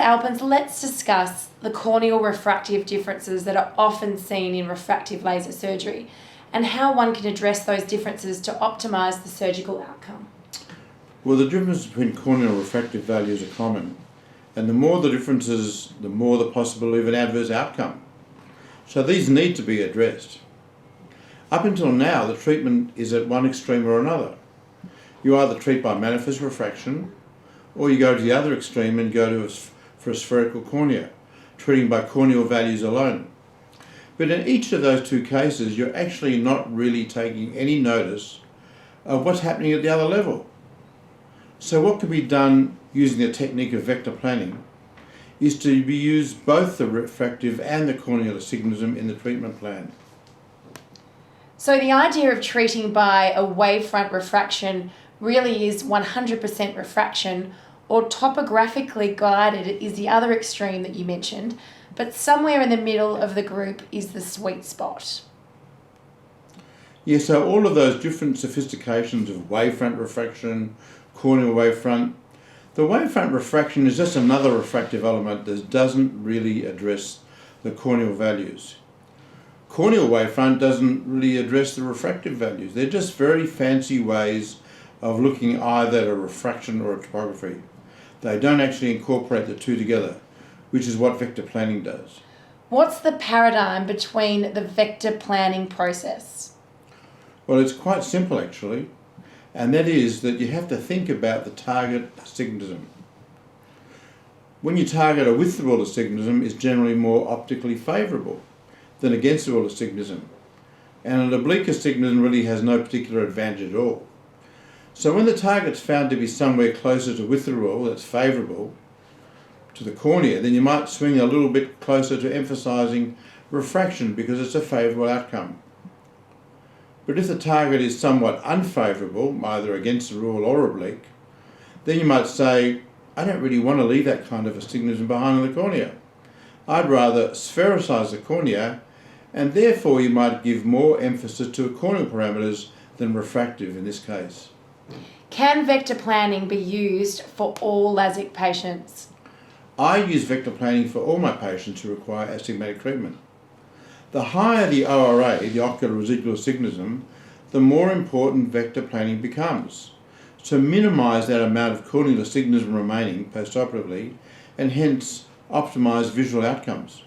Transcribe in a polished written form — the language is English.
Professor Alpins, let's discuss the corneal refractive differences that are often seen in refractive laser surgery and how one can address those differences to optimise the surgical outcome. Well, the difference between corneal refractive values are common, and the more the differences, the more the possibility of an adverse outcome. So these need to be addressed. Up until now, the treatment is at one extreme or another. You either treat by manifest refraction, or you go to the other extreme and go for a spherical cornea, treating by corneal values alone. But in each of those two cases, you're actually not really taking any notice of what's happening at the other level. So what can be done using the technique of vector planning is to use both the refractive and the corneal astigmatism in the treatment plan. So the idea of treating by a wavefront refraction really is 100% refraction, or topographically guided is the other extreme that you mentioned, but somewhere in the middle of the group is the sweet spot. Yeah, so all of those different sophistications of wavefront refraction, corneal wavefront, the wavefront refraction is just another refractive element that doesn't really address the corneal values. Corneal wavefront doesn't really address the refractive values. They're just very fancy ways of looking either at a refraction or a topography. They don't actually incorporate the two together, which is what vector planning does. What's the paradigm between the vector planning process? Well, it's quite simple actually, and that is that you have to think about the target astigmatism. When you target a with the wall astigmatism, is generally more optically favourable than against the wall astigmatism, and an oblique astigmatism really has no particular advantage at all. So when the target's found to be somewhere closer to with the wall that's favourable to the cornea, then you might swing a little bit closer to emphasising refraction because it's a favourable outcome. But if the target is somewhat unfavourable, either against the rule or oblique, then you might say, I don't really want to leave that kind of astigmatism behind in the cornea. I'd rather sphericise the cornea, and therefore you might give more emphasis to corneal parameters than refractive in this case. Can vector planning be used for all LASIK patients? I use vector planning for all my patients who require astigmatic treatment. The higher the ORA, the ocular residual astigmatism, the more important vector planning becomes, to minimise that amount of corneal astigmatism remaining postoperatively and hence optimise visual outcomes.